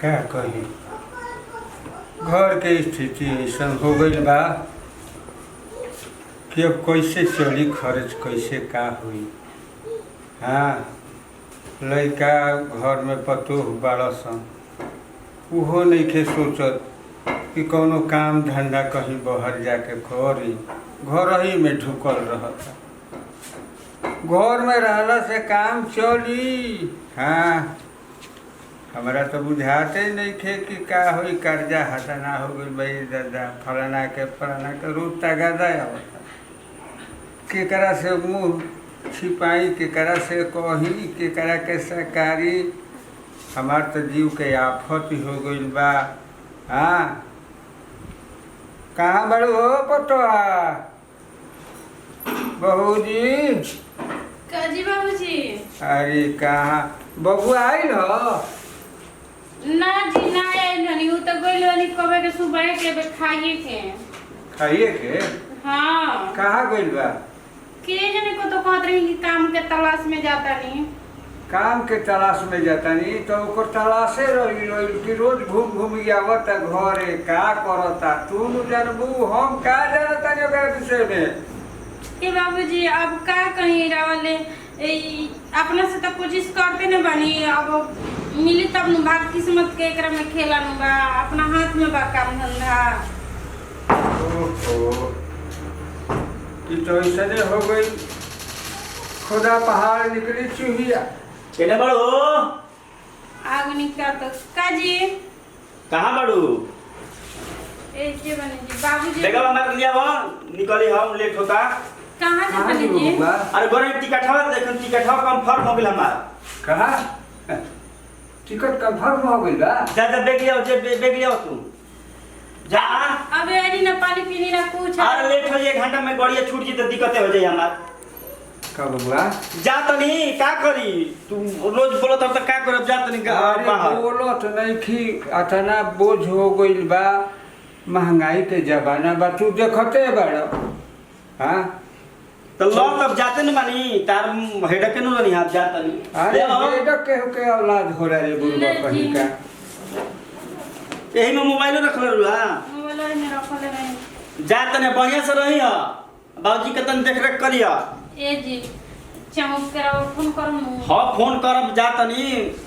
क्या कही घर के स्थिति ऐसा हो गई बा कि अब कैसे चली खर्च कैसे का हुई। हाँ, लड़का घर में पतोह बड़ा सन, उहो नइखे सोचत कि कौनो काम धंधा कहीं बाहर जाके करी, घर ही में ढुकल रहता। घर में रहला से काम चली। हाँ, हमारा तो बुझाते नहीं थे कि का होई, कर्जा हटाना हो गई भाई दादा, फलाना के रोज तगादा आवता। केकरा से मुँह छिपाई, केकरा से कही, केकरा के सरकारी। हमार तो जीव के आफत हो गई बा। हाँ, कहाँ बड़ू हो पटवा बहूजी? काजी बाबूजी। अरे कहाँ बबू आइल हो? ना जी ना आइल हनी, उ तो गइल हनी कबे के सुबह के खाइए के। खाइए के? हाँ। कहाँ गइल बा? के जने को तो कहत रही कि काम के तलाश में जाता नहीं। काम के तलाश में जाता नहीं तो ओकर तलाशे रही कि रोज घूम घूम आवता घरे, का करता तू न जानबू, हम का जानता नहीं ओकरा विषय में। ए बाबूजी अब का कहीं रावले अपना से तो कोशिश करते न बनी, अब मिली तब न भाग किस्मत के एकरा में खेला न बा, अपना हाथ में बा काम धंधा। ओहो, ये तो ऐसे हो गई, खुदा पहाड़ निकली चूहिया। केने बड़ू? आगु निका तो काजी कहाँ बड़ू? ए के बने जी बाबूजी। देखा हमारे लिया वो निकली, हम लेट होता। कहाँ से बने जी? अरे गोरे टिकट हवा देखो, टिकट हवा कंफर्म हो गेल हमार। कहाँ टिकट कंफर्म हो गई बा? जा जा बैग लिया, जे बैग लिया तू जा। अबे अरी ना पानी पीनी ना कुछ। अरे लेट हो जाए, 1 घंटा में गाड़ी छूट जी तो दिक्कतें हो जाए हमार। कब हुआ? जा तो नहीं का करी, तू रोज बोलो तब तक का करब, जा तो नहीं बाहर। बोलो तो नहीं कि अतना बोझ हो गइल बा, महंगाई के जमाना बा, तू देखते बड़ा। हाँ तो लो तब जाते न मानी, तार हेडक के न नहीं हाथ जाता नहीं। अरे हेडक के औलाद हो रहा है बुढ़वा कहीं का। यही में मोबाइल रख ले रुआ, मोबाइल में रखले नहीं। जा तने बढ़िया से रही है, बाबूजी के तन देख रेख करिया। ए जी चमक करा फोन करम। हाँ फोन करब, जा तनी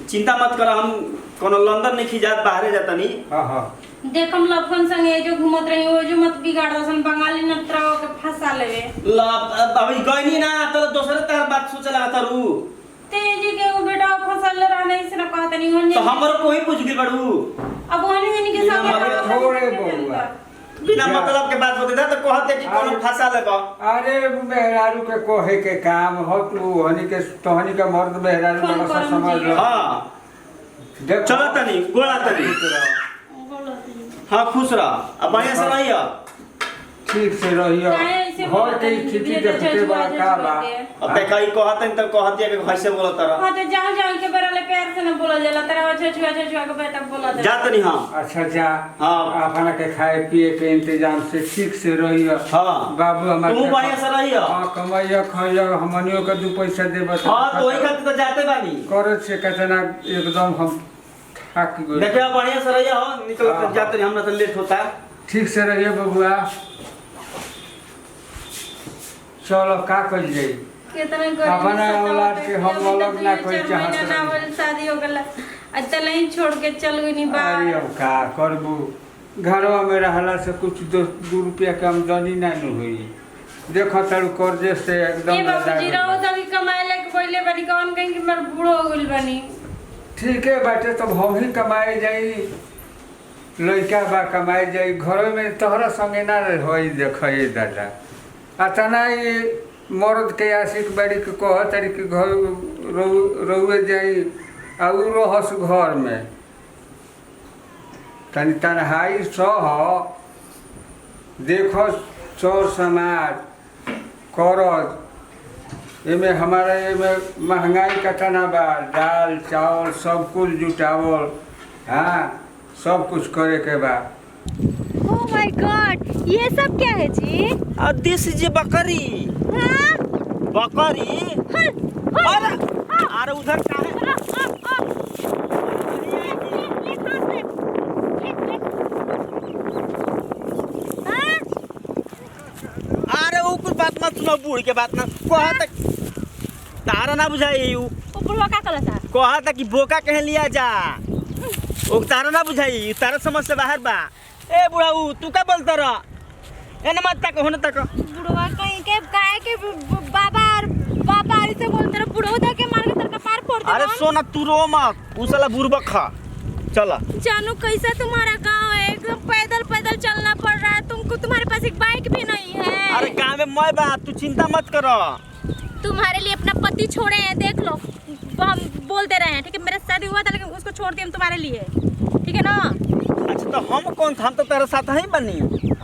चिंता मत कर, हम कोनो लंदन नहीं जात, बाहरे जाता नहीं। हाँ हाँ देखम लफन संगे जो घूमत रही हो जो मत बिगाड़ दसन, बंगाली नत्रवा के फंसा लेवे। अभी गईनी ना तो दूसरे तरह बात सोचे लगा तारू। तेजी के वो बेटा फसल रहने से ना कहत नहीं होने। तो हमर कोई पूछ गई बड़ू, अब होने हनी के सामने थोड़े बहुआ बिना मतलब के बात होते तो कहते कि कोनो फंसा लेबा। अरे मेहरारू के कोहे के काम हो, तू हनी के तोहनी का मर्द मेहरारू वाला सब समझ लो। हाँ देख चलो तनी गोला तनी। हाँ खुश रह, अब बढ़िया से रहिया, ठीक से रहियो। घर के स्थिति देखते बा का बा। अब देखा ई कहत त कहत के घर से बोलत रहा। हां तो जाओ जाओ के बराले प्यार से ना बोला जाला, तेरा छुआ के बेटा बोला जा तनी। हां अच्छा जा। हाँ अपना के खाए पिए के इंतजाम से ठीक से रहियो। हाँ बाबू हमारे तू बढ़िया से रहिया। हां कमाइया खाइया, हमनियो के 2 पैसा देबा। हां तो वही खातिर तो जाते बानी करे से कहतना एकदम हम थक गए। देखा बढ़िया से रहिया। हां निकल जाते नहीं, हमरा तो लेट होता। ठीक से रहिए बबुआ। चलो का कइल जाई, कितना अपना औलाद के हम अलग ना कोई चाहत ना बोल शादी हो गला, अचल ही छोड़ के चल गई नी बा। अरे अब का करबू, घरवा में रहला से कुछ 2 रुपया के आमदनी ना न होई। देखो तारू कर्जे से एकदम ए बाबूजी रहो तभी कमाए ले पहले बनी कौन कहीं कि मर बूढ़ो हो गइल बनी। ठीक है बाटे, तब हम ही कमाए जाई, लड़का बा कमाए जाई, घर में तोहरा संगे ना होई। देखिए दादा अतना ये मर्द के आशिक बाड़ी के कह तारी के घर रहुए जाई और रहस घर में तनी तनहाई सह, देखो चोर समाज करत। एमे हमारा एमे महंगाई का तना बा, दाल चावल सब कुछ जुटावल। हाँ सब कुछ करे के बा। ओह माय गॉड, ये सब क्या है जी? देसी जी बकरी। हाँ? बकरी? हाँ, अरे उधर का है? बूढ़ के बात ना कहा तक तारा ना बुझाई उ वो बुढ़वा का कलर था। कहा था कि बोका कह लिया जा ओ तारा ना बुझाई तारा समझ से बाहर बा। ए बुढ़ाऊ तू का बोलता रह एने मत तक होने तक बुढ़वा कहीं के गाय के बाबा ऐसे बोलते रहे बुढ़वा दे के मार के तेरे कपार फोड़ दे। अरे सोना तू रो मत उ साला बुरबक खा चला। जानू कैसा तुम्हारा गांव है, एकदम पैदल पैदल चलना पड़ रहा है तुमको, तुम्हारे पास एक बाइक भी नहीं है। अरे गाँव में मैं बा तू चिंता मत करो। तुम्हारे लिए अपना पति छोड़े हैं, देख लो हम बोलते रहे हैं ठीक है। मेरा शादी हुआ था लेकिन उसको छोड़ दिया हम तुम्हारे लिए, ठीक है ना। अच्छा तो हम कौन था, हम तो तेरे साथ ही बनी।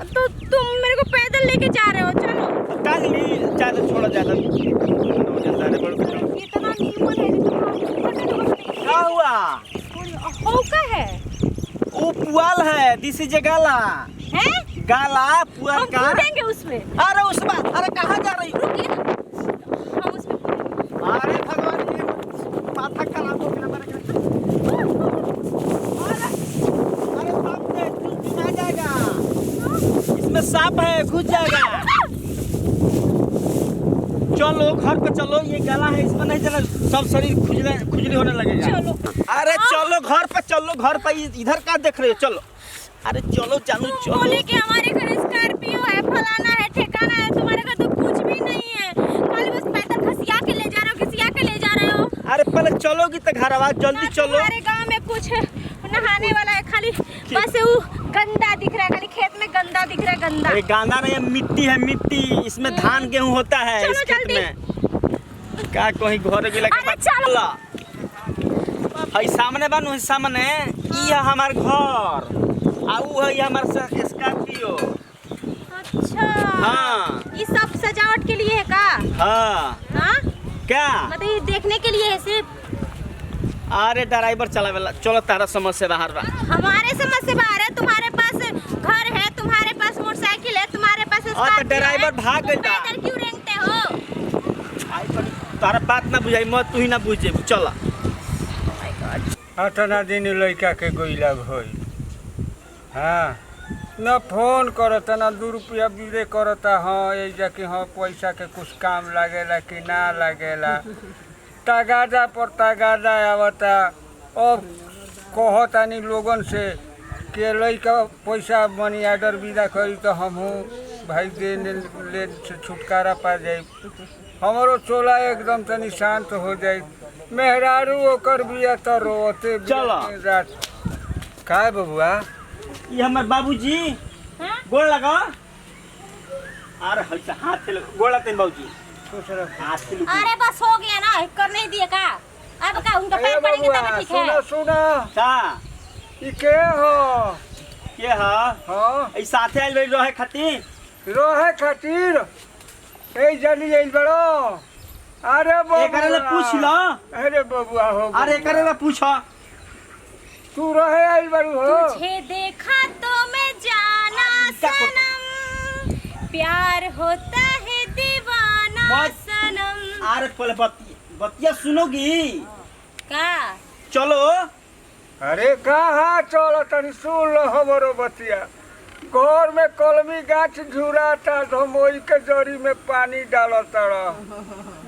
तो तुम मेरे को पैदल लेके जा रहे हो, चलो। कागली ज्यादा छोड़ा ज्यादा इतना नीमन है क्या हुआ हो का है वो पुआल है दिस इज गाला हैं? गाला पुआल हम का। कूदेंगे उसमें। अरे उसमें अरे कहाँ जा रही रुकिए ना, हम उसमें कूदेंगे। अरे भगवान ये माथा खराब हो गया मेरा। अरे बाप रे तू आ जाएगा इसमें सांप है घुस जाएगा। चलो घर पे चलो ये गला है इसमें नहीं चला सब शरीर खुजली होने लगेगा। चलो अरे चलो घर पे चलो घर पे इधर का देख रहे हो चलो। अरे चलो जानू चलो। बोले कि हमारे घर स्कॉर्पियो है, फलाना है, ठिकाना है, तुम्हारे घर तो कुछ भी नहीं है, खाली बस पैदल खसिया के ले जा रहे हो, खसिया के ले जा रहे हो। अरे पहले चलोगी तो घर आवाज जल्दी ना चलो। तुम्हारे गांव में कुछ नहाने वाला है, खाली बस वो गंदा दिख रहा है, खाली खेत में गंदा दिख रहा है, गंदा। अरे गांदा नहीं मिट्टी है मिट्टी इसमें धान गेहूं होता है चलो इस खेत जल्दी। में क्या कहीं घर भी लगे। अरे चलो। हई सामने बनू हई सामने ई है हमार घर आ ऊ है हमार स्कॉर्पियो। अच्छा हाँ। ये सब सजावट के लिए है का? हाँ हाँ क्या मतलब ये देखने के लिए है सिर्फ? अरे ड्राइवर चलावेला चलो तारा समझ से बाहर बा। हमारे समझ से बाहर है, तुम्हारे पास घर है, तुम्हारे पास मोटरसाइकिल है, तुम्हारे पास तो स्कॉर्पियो ड्राइवर है, भाग गइल बा। पैदल क्यों रेंगते हो? तारा बात ना बुझाई मत तू ही ना बुझे चला। अठना दिन लड़का के गोइला भई हाँ न फोन करता न 2 रुपया बिले करता। हाँ ऐजा कि हाँ पैसा के कुछ काम लागेला कि ना लागेला। तगादा पर तगादा आवता। अब कहतानी लोगन से कि लड़का पैसा मनी आर्डर विदा करी तो हमहूँ भाई दे ले से छुटकारा पा जाए। हमारो चोला एकदम तनी शांत हो जाए। मेहरारू ओकर बिया तो रोते चलो। रात का बबुआ ये हमार बाबूजी हाँ? गोड़ लगा। अरे हल्का हाथ से गोड़ लगते हैं बाबूजी खुश रह। हाथ से अरे बस हो गया ना, कर नहीं दिए का? अब का उनका पैर पड़ेंगे तब ठीक सुना है। सुना सा ई के हो के हा हाँ ई साथे आइल बड़ी रहे खातिर रहे खातिर ए जल्दी आइल बड़ो। अरे एकरे ले पूछ लो। अरे बबुआ हो अरे एकरे ले पूछो तू रहे आइल बड़ू हो। तुझे देखा तो मैं जाना सनम, प्यार होता है दीवाना मत- सनम। अरे पहले बतिया सुनोगी का चलो। अरे कहाँ चलो तनी सुन लो हमारो बतिया। घर में कलमी गाछ झुराता धमोई के जड़ी में पानी डालता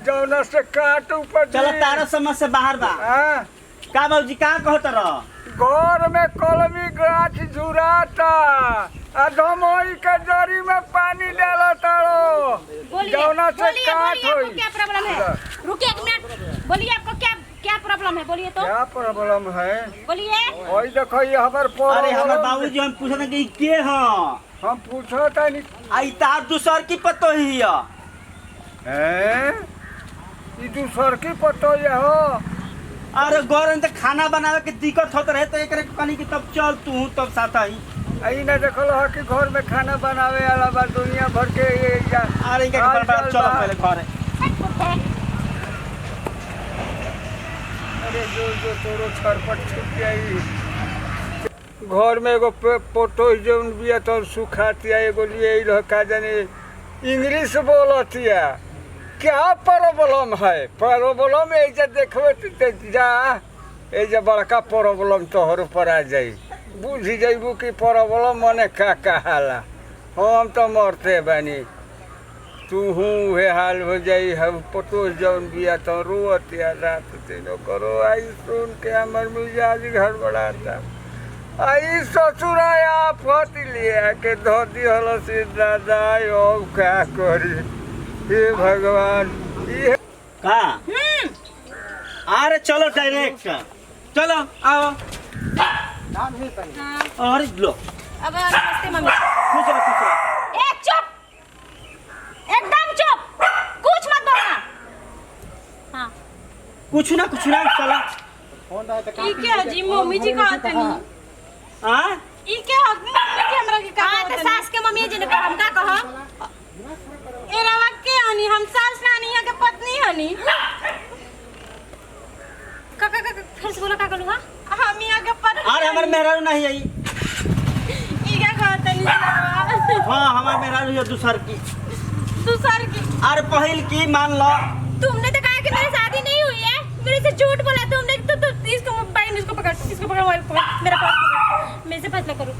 जौना से काट ऊपर चलो तारा समझ से बाहर बा। हाँ का बाबूजी का कहत रह घर में कलमी गाछ झुराता आ धमोई के जड़ी में पानी डालता बोलिए जौना से बोलिए काट बोलिए, आपको होई। क्या प्रॉब्लम है? रुकिए 1 मिनट, बोलिए आपको क्या क्या प्रॉब्लम है, बोलिए तो क्या प्रॉब्लम है? बोलिए। वही देखो ये हमार अरे हमार प्रॉब्लम। बाबूजी हम पूछत कि के ह हम पूछो तनी आई तार दूसर की पतो ही है। हैं ई दूसर की पतो ये हो। अरे गौरन तो खाना बनावे के दिक्कत होत रहे तो एकरे कनी कि तब चल तू तब साथ आई। आई ना देखल हो कि घर में खाना बनावे वाला बा दुनिया भर के ये या अरे इनके हाल पर चाल चलो बा। पहले घरे। अरे जो तोरो छरपट छूट जाई। घर में एगो फोटो जौन बिया तो सुखातिया एगो लिए रह का जाने इंग्लिश बोलतिया। क्या प्रॉब्लम है? प्रॉब्लम ऐसे देखबे तो जा ऐसे बड़का प्रॉब्लम तोहर ऊपर आ जाई। बुझ जाइबू कि प्रॉब्लम मने का कहाला। हम तो मरते बानी तू उहे हाल हो जाई। हम पतो जौन बिया तो रोत या रात तेनो करो आई सुन के हमर मिजाज गड़बड़ाता। आई ससुराया फट लिया के धो दिहल से दादा अब का करी। हे भगवान ये का अरे चलो डायरेक्ट चलो आओ। हाँ अरे लो अब नमस्ते मम्मी। खुश रहो। एक चुप, एकदम चुप, कुछ मत बोलना। हाँ कुछ ना चलो। ई क्या जी मम्मी जी कहत नहीं हाँ ई क्या मम्मी जी हमरा के हाँ तो सास के मम्मी जी ने कहा हम का कहो। ए रवा के हनी हम सास नानी है के पत्नी हनी। का फिर से बोलो का कहलू। हाँ हम यहाँ के पत्नी। अरे हमारे मेहरारू नहीं आई। ई क्या कहत नहीं रवा हाँ हमारे मेहरारू है दूसर की। दूसर की अरे पहल की मान लो। तुमने तो कहा कि मेरी शादी नहीं हुई है, मेरे से झूठ बोला तुमने। तो इसको मोबाइल इसको पकड़, इसको पकड़, मोबाइल पकड़, मेरा पर्स पकड़, मेरे से फैसला करो।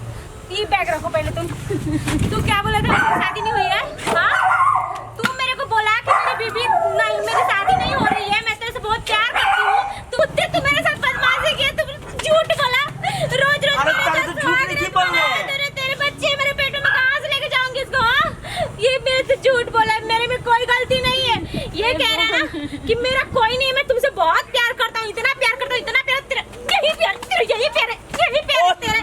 ये बैग रखो पहले तुम। तू क्या बोला था मेरी शादी नहीं हुई है? हाँ तू मेरे को बोला कि मेरी बीबी नहीं, मेरी शादी नहीं हो रही है, मैं तेरे से बहुत प्यार करती हूँ। तू मेरे साथ बदमाशी किया, तू झूठ बोला। रोज अरे तारे से झूठ नहीं बोल रहे। तेरे बच्चे मेरे पेट में कहाँ से लेके जाऊंगी इसको? हाँ ये मेरे से झूठ बोला, मेरे में कोई गलती नहीं है। ये कह रहा है ना कि मेरा कोई नहीं है, मैं तुमसे बहुत प्यार करता हूँ, इतना प्यार करता हूँ, इतना प्यार। तेरा यही प्यार, तेरा यही प्यार है, यही प्यार है तेरा।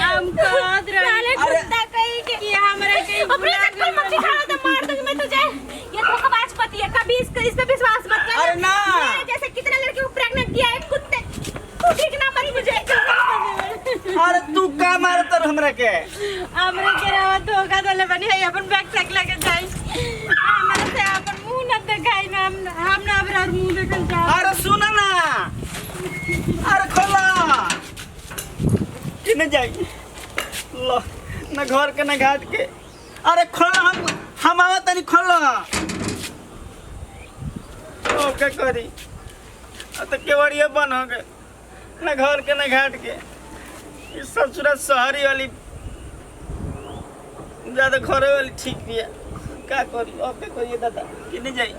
हम कहत रहे कुत्ता कहीं के कि हमरा के अपने चक्कर मत दिखाओ तो मार दूंगी मैं तुझे। ये धोखेबाज पति है, कभी इस पे विश्वास मत कर। अरे ना। मेरे जैसे कितने लड़के को प्रेग्नेंट किया है कुत्ते। तू ठीक ना मत मुझे। अरे तू का मारत तर हमरा के? हमरा के रवा धोखा देले बनी है अपन बैग चेक लेके जाई। हमरा से अपन मुंह न दिखाई ना हम ना अबरार मुंह देखल जा। अरे सुना ना। अरे खोला किने जाई लो ना घर के ना घाट के। अरे खोला हम आवा तनी खोला। ओ क्या करी तो केवड़िया बन हो गए ना घर के ना घाट के। इस ससुरा शहरी वाली ज्यादा घरे वाली ठीक भी है। का करी अब क्या करिए दादा किने जाई।